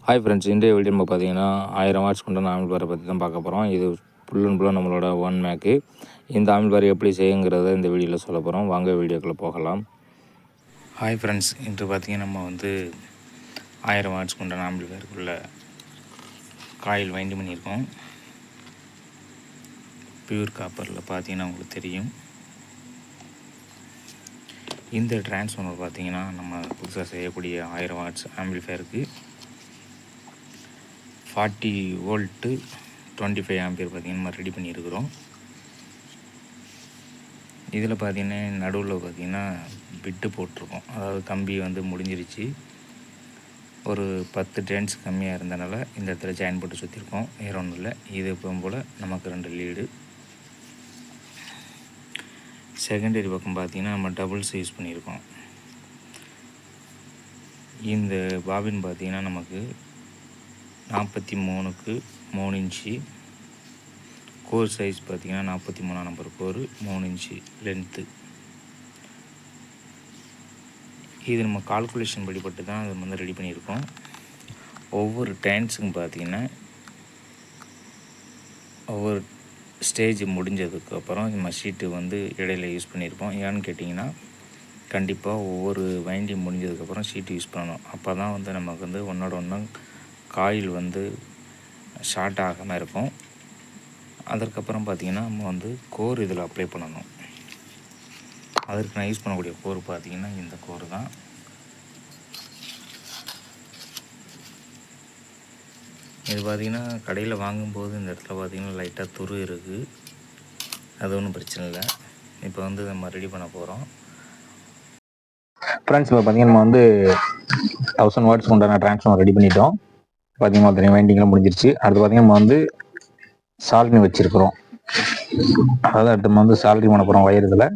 Hi friends, இன்றைய video நம்ம பார்த்தீங்கன்னா 1000 வாட்ஸ் கொண்ட ஆம்பிள்ஃபயரை பற்றி தான் பார்க்க போகிறோம். இது ஃபுல் அண்ட் ஃபுல்லாக நம்மளோட ஒன் மேக்கு. இந்த ஆம்பிள்ஃபயர் எப்படி செய்யுங்கிறத இந்த வீடியோவில் சொல்ல போகிறோம். வாங்க வீடியோக்குள்ளே போகலாம். ஹாய் ஃப்ரெண்ட்ஸ், இன்று பார்த்தீங்கன்னா நம்ம 1000 வாட்ஸ் கொண்ட ஆம்பிள்ஃபயருக்குள்ள காயில் வைண்ட் பண்ணியிருக்கோம். பியூர் காப்பரில் பார்த்தீங்கன்னா உங்களுக்கு தெரியும். இந்த டிரான்ஸ்ஃபார்மர் பார்த்தீங்கன்னா நம்ம புதுசாக செய்யக்கூடிய 1000 வாட்ஸ் ஆம்பிள்ஃபயருக்கு 40 வோல்ட்டு 25 ஆம்பியர் பார்த்திங்கன்னா நம்ம ரெடி பண்ணியிருக்கிறோம். இதில் பார்த்திங்கன்னா நடுவில் பார்த்திங்கன்னா பிட்டு போட்டிருக்கோம். அதாவது கம்பி முடிஞ்சிருச்சு. ஒரு 10 டென்ஸ் கம்மியாக இருந்தனால இந்த இடத்துல ஜாயின் போட்டு சுற்றிருக்கோம். வேறு ஒன்றும் இல்லை. இது எப்பவும் போல் நமக்கு 2 லீடு. செகண்டரி பக்கம் பார்த்திங்கன்னா நம்ம டபுள்ஸ் யூஸ் பண்ணியிருக்கோம். இந்த பாபின் பார்த்திங்கன்னா நமக்கு 43க்கு 3 இன்ச்சு. கோர் சைஸ் பார்த்திங்கன்னா 43 நம்பர் கோரு, 3 இன்ச்சு லென்த்து. இது நம்ம கால்குலேஷன் படிப்பட்டு தான் அது ரெடி பண்ணியிருக்கோம். ஒவ்வொரு டைன்ஸுக்கும் பார்த்திங்கன்னா ஒவ்வொரு ஸ்டேஜ் முடிஞ்சதுக்கப்புறம் நம்ம ஷீட்டு இடையில யூஸ் பண்ணியிருப்போம். ஏன்னு கேட்டிங்கன்னா கண்டிப்பாக ஒவ்வொரு வைண்டிங் முடிஞ்சதுக்கப்புறம் ஷீட்டு யூஸ் பண்ணணும். அப்போ தான் நமக்கு ஒன்றோட ஒன்று காயில் ஷார்ட் ஆகாமல் இருக்கும். அதற்கப்புறம் பார்த்திங்கன்னா நம்ம கோர் இதில் அப்ளை பண்ணணும். அதற்கு நான் யூஸ் பண்ணக்கூடிய கோர் பார்த்திங்கன்னா இந்த கோர் தான். இது பார்த்திங்கன்னா கடையில் வாங்கும்போது இந்த இடத்துல பார்த்திங்கன்னா லைட்டாக துரு இருக்குது. அது ஒன்றும் பிரச்சனை இல்லை. இப்போ நம்ம ரெடி பண்ண போகிறோம். ஃப்ரெண்ட்ஸ், இப்போ பார்த்திங்கன்னா நம்ம 1000 வாட்ஸ் உண்டான டிரான்ஸ்ஃபார்மர் ரெடி பண்ணிட்டோம். பார்த்தீங்கன்னா தெரியும், வைண்டிங்லாம் முடிஞ்சிருச்சு. அடுத்து பார்த்தீங்கன்னா நம்ம சால்ட்னி வச்சுருக்குறோம். அதாவது அடுத்து நம்ம சால்ட்ரி பண்ண போகிறோம் வயர் இதில்.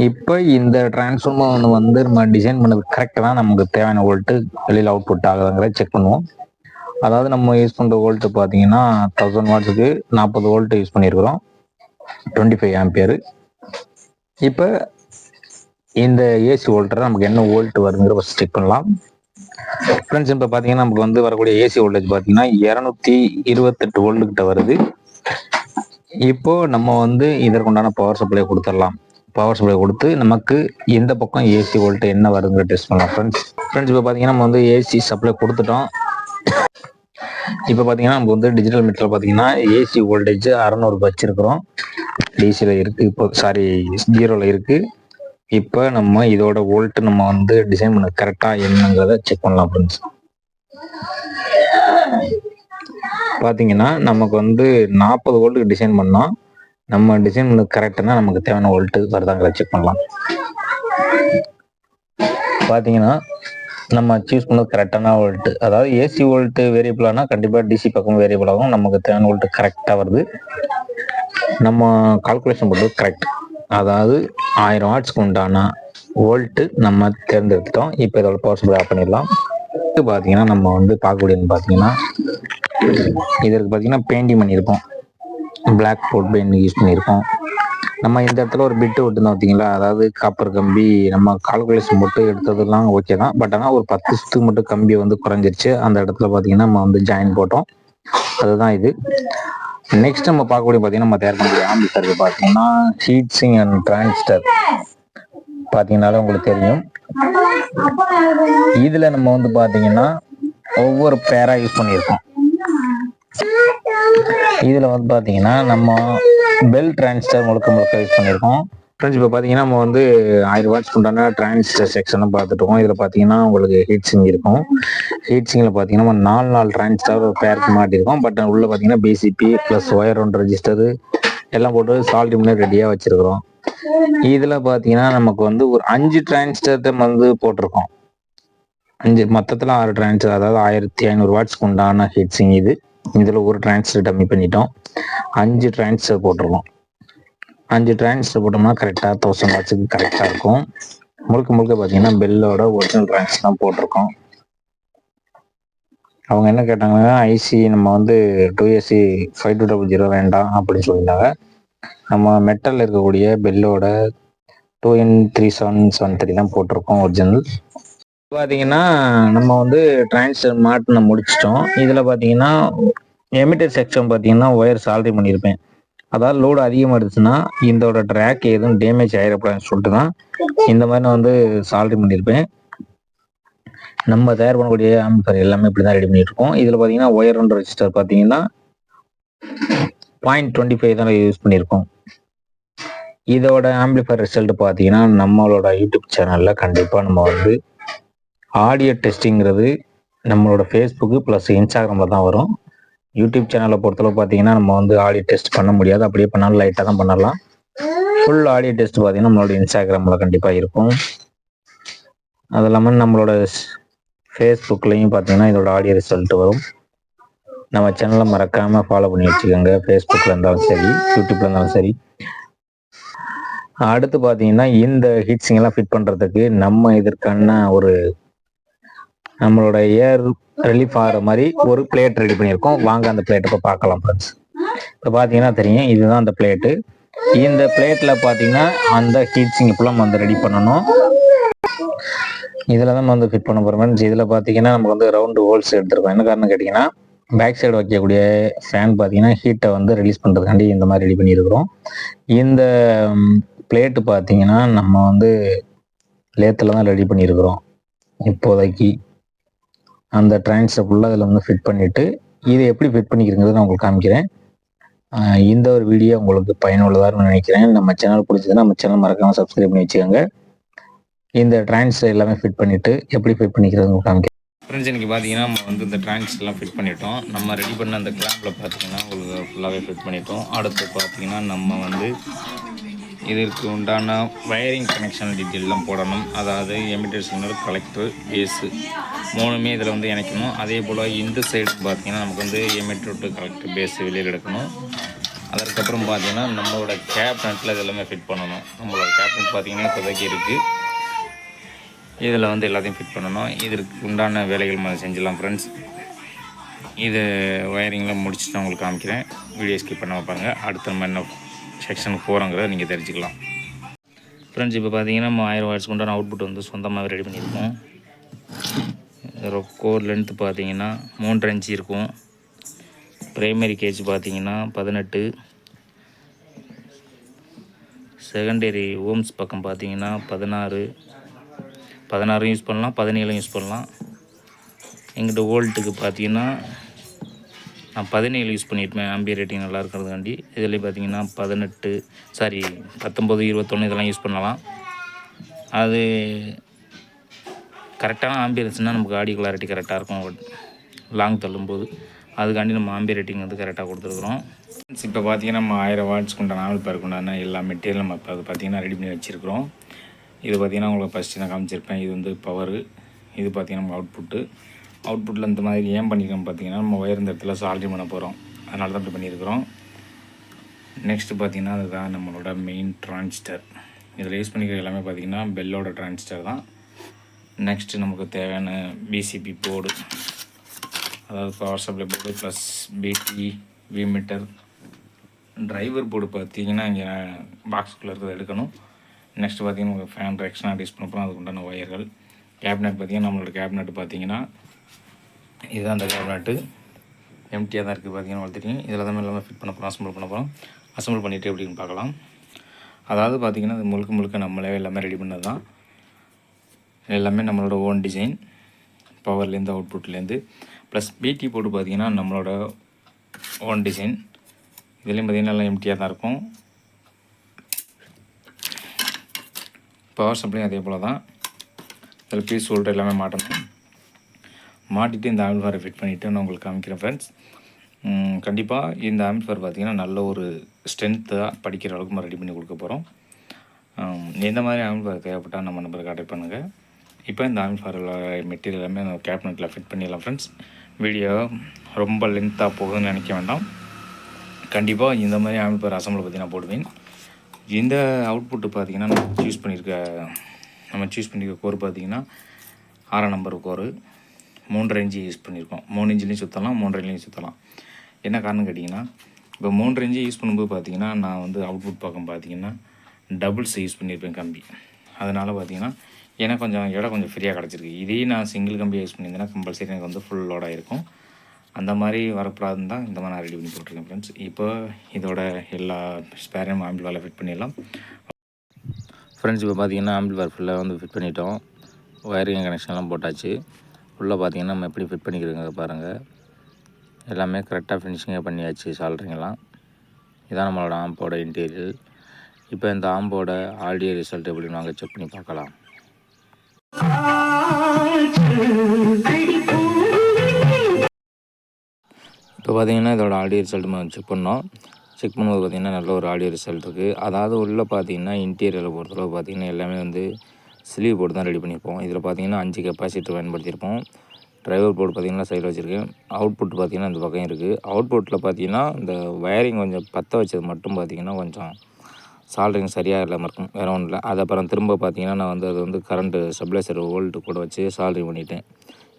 இப்போ இந்த டிரான்ஸ்ஃபார்மர் நம்ம டிசைன் பண்ணது கரெக்டாக தான் நமக்கு தேவையான வோல்ட்டு வெளியில் அவுட்புட் ஆகுதுங்கிறத செக் பண்ணுவோம். அதாவது நம்ம யூஸ் பண்ணுற வோல்ட்டு பார்த்தீங்கன்னா 1000 வாட்ஸுக்கு 40 வோல்ட்டு யூஸ் பண்ணியிருக்கிறோம், 25 ஆம்பியர். இப்போ இந்த ஏசி வோல்ட்டரை நமக்கு என்ன வோல்ட் வருதுங்கிற ஃபஸ்ட் செக் பண்ணலாம். ஃப்ரெண்ட்ஸ், இப்போ பார்த்தீங்கன்னா நமக்கு வரக்கூடிய ஏசி வோல்டேஜ் பார்த்தீங்கன்னா 228 வோல்ட் கிட்ட வருது. இப்போ நம்ம இதற்குண்டான பவர் சப்ளை கொடுத்துடலாம். பவர் சப்ளை கொடுத்து நமக்கு இந்த பக்கம் ஏசி வோல்ட் என்ன வருதுங்கிற டெஸ்ட் பண்ணலாம். ஃப்ரெண்ட்ஸ் இப்போ பார்த்தீங்கன்னா நம்ம ஏசி சப்ளை கொடுத்துட்டோம். இப்போ பார்த்தீங்கன்னா நமக்கு டிஜிட்டல் மீட்டரில் பார்த்தீங்கன்னா ஏசி வோல்டேஜ் 600 வச்சிருக்கிறோம். டிசியில் இருக்குது. இப்போ ஜீரோவில் இருக்குது. இப்போ நம்ம இதோட வோல்ட் நம்ம டிசைன் பண்ண கரெக்டாக என்னங்கிறத செக் பண்ணலாம். ஃப்ரெண்ட்ஸ், பார்த்தீங்கன்னா நமக்கு 40 வோல்ட்டுக்கு டிசைன் பண்ணோம். நம்ம டிசைன் பண்ணது கரெக்டாக நமக்கு தேவையான வோல்ட்டு வருதாங்கிறத செக் பண்ணலாம். பார்த்தீங்கன்னா நம்ம சூஸ் பண்ணது கரெக்டான வோல்ட்டு. அதாவது ஏசி வோல்ட்டு வேரியபிள் ஆனால் கண்டிப்பாக டிசி பக்கம் வேரியபிள் ஆகும். நமக்கு தேவையான வோல்ட்டு கரெக்டாக வருது. நம்ம கால்குலேஷன் பண்ணுறது கரெக்ட். அதாவது 1000 வாட்ஸ்க்கு உண்டான வோல்ட்டு நம்ம தேர்ந்தெடுத்துட்டோம். இப்போ இதோட பவர் சப்ளை ஆஃப் பண்ணிடலாம். பார்த்தீங்கன்னா நம்ம பார்க்கக்கூடியது பார்த்தீங்கன்னா இதற்கு பார்த்தீங்கன்னா பெயிண்டிங் பண்ணியிருக்கோம். பிளாக் போர்ட் பெயிண்டிங் யூஸ் பண்ணியிருக்கோம். நம்ம இந்த இடத்துல ஒரு பிட்டு விட்டுருந்தோம் பார்த்தீங்களா, அதாவது காப்பர் கம்பி நம்ம கால்குலேஷன் மட்டும் எடுத்ததெல்லாம் ஓகே தான். பட் ஆனால் ஒரு 10 சுத்துக்கு மட்டும் கம்பி குறைஞ்சிருச்சு. அந்த இடத்துல பார்த்தீங்கன்னா நம்ம ஜாயின் போட்டோம். அதுதான் இது. நெக்ஸ்ட் நம்ம பார்க்கக்கூடிய பார்த்தீங்கன்னா நம்ம தயார் பண்ணக்கூடிய ஆம்பிள்ஃபயர் பார்த்தீங்கன்னா ஹீட் சிங்க் அண்ட் டிரான்சிஸ்டர் பார்த்தீங்கன்னாலும் உங்களுக்கு தெரியும். இதில் நம்ம பார்த்தீங்கன்னா ஒவ்வொரு பேராக யூஸ் பண்ணியிருக்கோம். இதில் பார்த்தீங்கன்னா நம்ம பெல் டிரான்சிஸ்டர் முழுக்க யூஸ் பண்ணியிருக்கோம். ஃப்ரெண்ட்ஸ், இப்போ பார்த்தீங்கன்னா நம்ம 1000 வாட்ஸ் உண்டான டிரான்சிஸ்டர் செக்ஷனை பார்த்துட்டோம். இதில் பார்த்தீங்கன்னா உங்களுக்கு ஹீட் சிங்க் இருக்கும். ஹீட் சிங்கில் பார்த்தீங்கன்னா 4 டிரான்சிஸ்டர் ஒரு பேருக்கு மாட்டியிருக்கோம். பட் உள்ள பார்த்தீங்கன்னா பிசிபி ப்ளஸ் ஒயர் 1 ரெஜிஸ்டரு எல்லாம் போட்டு சால்ட் முன்னாடி ரெடியாக வச்சிருக்கிறோம். இதில் பார்த்தீங்கன்னா நமக்கு ஒரு 5 டிரான்சிஸ்டர் போட்டிருக்கோம். 5 மொத்தத்தில் 6 டிரான்சிஸ்டர், அதாவது 1500 வாட்ஸ்க்கு உண்டான ஹீட் சிங் இது. இதில் ஒரு டிரான்சிஸ்டர் டம்மி பண்ணிட்டோம். 5 டிரான்சிஸ்டர் போட்டிருக்கோம். 5 டிரான்சிஸ்டர் போட்டோம்னா கரெக்டாக 1000 வாட்ஸுக்கு கரெக்டாக இருக்கும். முழுக்க பார்த்தீங்கன்னா பெல்லோட ஒரிஜினல் டிரான்சிஸ்டர் தான் போட்டிருக்கோம். அவங்க என்ன கேட்டாங்கன்னா ஐசி நம்ம 2AC 5200 வேண்டாம் அப்படின்னு சொல்லியிருந்தாங்க. நம்ம மெட்டலில் இருக்கக்கூடிய பெல்லோட 2N3773 தான் போட்டிருக்கோம் ஒரிஜினல். பார்த்தீங்கன்னா நம்ம வந்து டிரான்ஸ்ஃபர் மாட்டின முடிச்சிட்டோம். இதில் பார்த்தீங்கன்னா எமிட்டர் செக்ஷன் பார்த்தீங்கன்னா ஒயர் சால்டரி பண்ணியிருப்பேன். அதாவது லோடு அதிகமாக இருந்துச்சுன்னா இதோட ட்ராக் எதுவும் டேமேஜ் ஆகிடக்கூடாதுன்னு சொல்லிட்டு தான் இந்த மாதிரி நான் வந்து சால்டரி பண்ணியிருப்பேன். நம்ம தயார் பண்ணக்கூடிய ஆம்பிளிஃபையர் எல்லாமே இப்படி தான் ரெடி பண்ணிட்டு இருக்கோம். இதில் பார்த்தீங்கன்னா ஒயர் ஒன் ரெஜிஸ்டர் பார்த்தீங்கன்னா 0.25 தான் யூஸ் பண்ணியிருக்கோம். இதோட ஆம்பிளிஃபையர் ரிசல்ட் பார்த்தீங்கன்னா நம்மளோட யூடியூப் சேனலில் கண்டிப்பாக நம்ம வந்து ஆடியோ டெஸ்டிங்கிறது நம்மளோட ஃபேஸ்புக்கு ப்ளஸ் இன்ஸ்டாகிராமில் தான் வரும். யூடியூப் சேனலை பொறுத்தளவு பார்த்தீங்கன்னா நம்ம வந்து ஆடியோ டெஸ்ட் பண்ண முடியாது. அப்படியே பண்ணாலும் லைட்டாக தான் பண்ணலாம். ஃபுல் ஆடியோ டெஸ்ட் பார்த்தீங்கன்னா நம்மளோட இன்ஸ்டாகிராமில் கண்டிப்பாக இருக்கும். அது இல்லாமல் நம்மளோட ஃபேஸ்புக்லேயும் பார்த்தீங்கன்னா இதோட ஆடியோ ரிசல்ட் வரும். நம்ம சேனலை மறக்காமல் ஃபாலோ பண்ணி வச்சுக்கோங்க. ஃபேஸ்புக்கில் இருந்தாலும் சரி, யூடியூப்பில் இருந்தாலும் சரி. அடுத்து பார்த்தீங்கன்னா இந்த ஹீட்ஸிங்கெல்லாம் ஃபிட் பண்ணுறதுக்கு நம்ம இதற்கான ஒரு நம்மளோட ஏர் ரிலீஃப் ஆகிற மாதிரி ஒரு பிளேட் ரெடி பண்ணியிருக்கோம். வாங்க அந்த பிளேட்டை இப்போ பார்க்கலாம் ஃப்ரெண்ட்ஸ். இப்போ பார்த்தீங்கன்னா தெரியும், இதுதான் அந்த பிளேட்டு. இந்த பிளேட்டில் பார்த்தீங்கன்னா அந்த ஹீட்ஸிங் இப்பெல்லாம் வந்து ரெடி பண்ணணும். இதில் தான் நம்ம வந்து ஃபிட் பண்ண போகிறோம் ஃப்ரெண்ட்ஸ். இதில் பார்த்தீங்கன்னா நமக்கு வந்து ரவுண்டு ஹோல்ஸ் எடுத்துருக்கோம். என்ன காரணம் கேட்டிங்கன்னா பேக் சைடு வைக்கக்கூடிய ஃபேன் பார்த்தீங்கன்னா ஹீட்டை வந்து ரிலீஸ் பண்ணுறதுக்காண்டி இந்த மாதிரி ரெடி பண்ணியிருக்கிறோம். இந்த பிளேட்டு பார்த்தீங்கன்னா நம்ம வந்து லேத்தில் தான் ரெடி பண்ணியிருக்கிறோம். இப்போதைக்கு அந்த டிரான்ஸை ஃபுல்லாக அதில் வந்து ஃபிட் பண்ணிவிட்டு இதை எப்படி ஃபிட் பண்ணிக்கிறங்கிறத நான் உங்களுக்கு காமிக்கிறேன். இந்த ஒரு வீடியோ உங்களுக்கு பயனுள்ளதாக நினைக்கிறேன். நம்ம சேனல் பிடிச்சதுன்னா நம்ம சேனல் மறக்காமல் சப்ஸ்கிரைப் பண்ணி வச்சுக்கோங்க. இந்த டிரான்ஸ் எல்லாமே ஃபிட் பண்ணிவிட்டு எப்படி ஃபிட் பண்ணிக்கிறது உங்களுக்கு காமிக்கிறேன். ஃப்ரெண்ட்ஸ் இன்றைக்கி பார்த்தீங்கன்னா நம்ம வந்து இந்த ட்ரான்ஸ் எல்லாம் ஃபிட் பண்ணிட்டோம். நம்ம ரெடி பண்ண அந்த கிளாம்பில் பார்த்தீங்கன்னா உங்களுக்கு ஃபுல்லாகவே ஃபிட் பண்ணிட்டோம். அடுத்து பார்த்தீங்கன்னா நம்ம வந்து இதற்கு உண்டான வயரிங் கனெக்ஷன் டீட்டெயிலாம் போடணும். அதாவது எமிட்டர் சிக்னல், கலெக்டர், பேஸு மூணுமே இதில் வந்து இணைக்கணும். அதே போல் இந்த சைடு பார்த்திங்கன்னா நமக்கு வந்து எமிட்டர் டு கலெக்டர் பேஸு வெளியே எடுக்கணும். அதற்கப்புறம் பார்த்திங்கன்னா நம்மளோட கேப்னட்டில் இதெல்லாமே ஃபிட் பண்ணணும். நம்மளோட கேப்னட் பார்த்திங்கன்னா இப்போதைக்கு இருக்குது. இதில் வந்து எல்லாத்தையும் ஃபிட் பண்ணணும். இதற்கு உண்டான வேலைகள் நம்ம செஞ்சிடலாம் ஃப்ரெண்ட்ஸ். இது வயரிங்லாம் முடிச்சுட்டு உங்களுக்கு காமிக்கிறேன். வீடியோ ஸ்கிப் பண்ண வைப்பாங்க. அடுத்து நம்ம என்ன செக்ஷனுக்கு போகிறோங்கிறத நீங்கள் தெரிஞ்சுக்கலாம் ஃப்ரெண்ட்ஸ். இப்போ பார்த்தீங்கன்னா நம்ம 1000 வாட்ஸ் கொண்டான அவுட்புட் வந்து சொந்தமாகவே ரெடி பண்ணியிருக்கோம். கோர் லென்த்து பார்த்தீங்கன்னா 3 இன்ச்சு இருக்கும். ப்ரைமரி கேஜ் பார்த்தீங்கன்னா 18, செகண்டரி ஓம்ஸ் பக்கம் பார்த்தீங்கன்னா 16 யூஸ் பண்ணலாம், 17 யூஸ் பண்ணலாம். எங்கிட்ட வோல்ட்டுக்கு பார்த்தீங்கன்னா நான் 17 யூஸ் பண்ணியிருப்பேன். ஆம்பியர் ரேட்டிங் நல்லா இருக்கிறதுக்காண்டி. இதில் பார்த்தீங்கன்னா 19, 21 இதெல்லாம் யூஸ் பண்ணலாம். அது கரெக்டான ஆம்பியர் இருந்துச்சுன்னா நமக்கு ஆடியோ கிளாரிட்டி கரெக்டாக இருக்கும் லாங் தள்ளும்போது. அதுக்காண்டி நம்ம ஆம்பியர் ரேட்டிங் வந்து கரெக்டாக கொடுத்துருக்குறோம். இப்போ பார்த்தீங்கன்னா நம்ம 1000 வாட்ஸ் கொண்டான ஆம்பிளிஃபையருக்கு உண்டான எல்லா மெட்டீரியல் நம்ம இப்போ அது பார்த்திங்கன்னா ரெடி பண்ணி வச்சுருக்கிறோம். இது பார்த்திங்கன்னா உங்களுக்கு ஃபஸ்ட்டு நான் காமிச்சிருப்பேன். இது வந்து பவரு. இது பார்த்திங்கன்னா நம்ம அவுட்புட்டில் இந்த மாதிரி ஏன் பண்ணியிருக்கோம் பார்த்திங்கன்னா நம்ம ஒயர் இந்த இடத்துல சால்ட்ரி பண்ண போகிறோம். அதனால தான் இப்படி பண்ணியிருக்கிறோம். நெக்ஸ்ட்டு பார்த்திங்கன்னா அதுதான் நம்மளோட மெயின் டிரான்சிஸ்டர். இதில் யூஸ் பண்ணிக்கிற எல்லாமே பார்த்திங்கன்னா பெல்லோட டிரான்சிஸ்டர் தான். நெக்ஸ்ட்டு நமக்கு தேவையான பிசிபி போர்டு, அதாவது பவர் சப்ளை போர்டு ப்ளஸ் பிடி, விமீட்டர், டிரைவர் போர்டு பார்த்திங்கன்னா இங்கே பாக்ஸுக்குள்ளே இருக்கிறத எடுக்கணும். நெக்ஸ்ட்டு பார்த்திங்கன்னா உங்களுக்கு ஃபேன் எக்ஸ்ட்ரா யூஸ் பண்ண போகிறோம். அதுக்கு உண்டான ஒயர்கள். கேபினெட் பார்த்திங்கன்னா நம்மளோட கேபினெட் பார்த்திங்கன்னா இதுதான் அந்த கேபினெட்டு. எம்டியாக தான் இருக்குது பார்த்திங்கன்னா வளர்த்துட்டீங்க. இதில் தான் எல்லாமே ஃபிட் பண்ண போகிறோம், அசம்பிள் பண்ண போகிறோம். அசம்பிள் பண்ணிவிட்டு எப்படின்னு பார்க்கலாம். அதாவது பார்த்திங்கன்னா அது முழுக்க நம்மளே எல்லாமே ரெடி பண்ணது தான். எல்லாமே நம்மளோட ஓன் டிசைன். பவர்லேருந்து அவுட்புட்லேருந்து ப்ளஸ் பிடி போர்டு பார்த்திங்கன்னா நம்மளோட ஓன் டிசைன். இதுலேயும் பார்த்திங்கன்னா எல்லாம் எம்டியாக தான் இருக்கும். பவர் சப்ளையும் அதே போல் தான். இதில் பீஸ் ஹோல்டர் எல்லாமே மாட்டணும். மாட்டிட்டு இந்த ஆம்பிளிஃபையரை ஃபிட் பண்ணிவிட்டு நான் உங்களுக்கு காமிக்கிறேன் ஃப்ரெண்ட்ஸ். கண்டிப்பாக இந்த ஆம்பிளிஃபையர் பார்த்திங்கன்னா நல்ல ஒரு ஸ்ட்ரென்த்தாக படிக்கிற அளவுக்கு நம்ம ரெடி பண்ணி கொடுக்க போகிறோம். எந்த மாதிரி ஆம்பிளிஃபையர் தேவைப்பட்டால் நம்ம நம்பருக்கு ஆர்டர் பண்ணுங்கள். இப்போ இந்த ஆம்பிளிஃபையரில் மெட்டீரியல் எல்லாமே நம்ம கேபினெட்டில் ஃபிட் பண்ணிடலாம் ஃப்ரெண்ட்ஸ். வீடியோ ரொம்ப லென்த்தாக போகுதுன்னு நினைக்க வேண்டாம். கண்டிப்பாக இந்த மாதிரி ஆம்பிளிஃபையர் அசம்பிளை பற்றி நான் போடுவேன். இந்த அவுட்புட்டு பார்த்திங்கன்னா நம்ம சூஸ் பண்ணியிருக்க கோர் பார்த்திங்கன்னா 6 நம்பர் கோரு. 3 இன்ச்சு யூஸ் பண்ணியிருக்கோம். 3 இன்ச்லேயும் சுற்றலாம், 3 இன்ச்லேயும் சுற்றலாம். என்ன காரணம் கேட்டிங்கன்னா இப்போ 3 இன்ச்சு யூஸ் பண்ணும்போது பார்த்திங்கன்னா நான் வந்து அவுட்புட் பக்கம் பார்த்திங்கன்னா டபுள்ஸ் யூஸ் பண்ணியிருப்பேன் கம்பி. அதனால் பார்த்திங்கன்னா ஏன்னா கொஞ்சம் இடம் கொஞ்சம் ஃப்ரீயாக கிடச்சிருக்கு. இதே நான் சிங்கிள் கம்பி யூஸ் பண்ணியிருந்தேன்னா கம்பல்சரி எனக்கு வந்து ஃபுல் லோடாக இருக்கும். அந்த மாதிரி வரக்கூடாதுன்னு தான் இந்த மாதிரி நான் ரெடி பண்ணி போட்டிருக்கேன் ஃப்ரெண்ட்ஸ். இப்போ இதோட எல்லா ஸ்பேரையும் ஆம்பிள்வாரில் ஃபிட் பண்ணிடலாம் ஃப்ரெண்ட்ஸ். இப்போ பார்த்தீங்கன்னா ஆம்பிள்வார் ஃபுல்லாக வந்து ஃபிட் பண்ணிட்டோம். ஒயரிங் கனெக்ஷன்லாம் போட்டாச்சு. உள்ளே பார்த்தீங்கன்னா நம்ம எப்படி ஃபிட் பண்ணிக்கிறோங்க பாருங்கள். எல்லாமே கரெக்டாக ஃபினிஷிங்காக பண்ணியாச்சு சால்ட்ரிங்கெல்லாம். இதான் நம்மளோட ஆம்போட இன்டீரியர். இப்போ இந்த ஆம்போட ஆடியோ ரிசல்ட் எப்படின்னு வாங்க செக் பண்ணி பார்க்கலாம். இப்போ பார்த்தீங்கன்னா இதோட ஆடியோ ரிசல்ட் நம்ம செக் பண்ணோம். செக் பண்ணும்போது பார்த்திங்கன்னா நல்ல ஒரு ஆடியோ ரிசல்ட் இருக்குது. அதாவது உள்ளே பார்த்தீங்கன்னா இன்டீரியரில் பொறுத்தளவு பார்த்திங்கன்னா எல்லாமே வந்து ஸ்லீவ் போர்டு தான் ரெடி பண்ணியிருப்போம். இதில் பார்த்தீங்கன்னா 5 கெப்பாசிட்டர் பயன்படுத்தியிருப்போம். டிரைவர் போர்டு பார்த்திங்கன்னா சைடில் வச்சுருக்கேன். அவுட்புட் பார்த்திங்கன்னா இந்த பக்கம் இருக்குது. அவுட்புட்டில் பார்த்திங்கன்னா இந்த வயரிங் கொஞ்சம் பற்ற வச்சது மட்டும் பார்த்திங்கன்னா கொஞ்சம் சால்ட்ரிங் சரியாக இல்லாமல் இருக்கும், வேறு ஒன்றும் இல்லை. அது அப்புறம் திரும்ப பார்த்திங்கன்னா நான் வந்து அது வந்து கரண்ட்டு ஸ்டெபிலைசர் வோல்ட்டு கூட வச்சு சால்ட்ரிங் பண்ணிட்டேன்.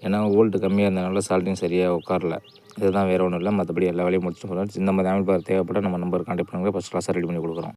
ஏன்னா வோல்ட்டு கம்மியாக இருந்ததுனால சால்ட்ரிங் சரியாக உட்காரல. இதுதான் வேறு ஒன்றும் இல்லை. மற்றபடி எல்லா வேலையும் முடிச்சுட்டு போகிறோம். இந்த மாதிரி ஆம்பிள்ஃபயர் தேவைப்பட்டால் நம்ம நம்பர் கான்டாக்ட் பண்ணுங்கள். ஃபஸ்ட் கிளாஸாக ரெடி பண்ணி கொடுக்குறோம்.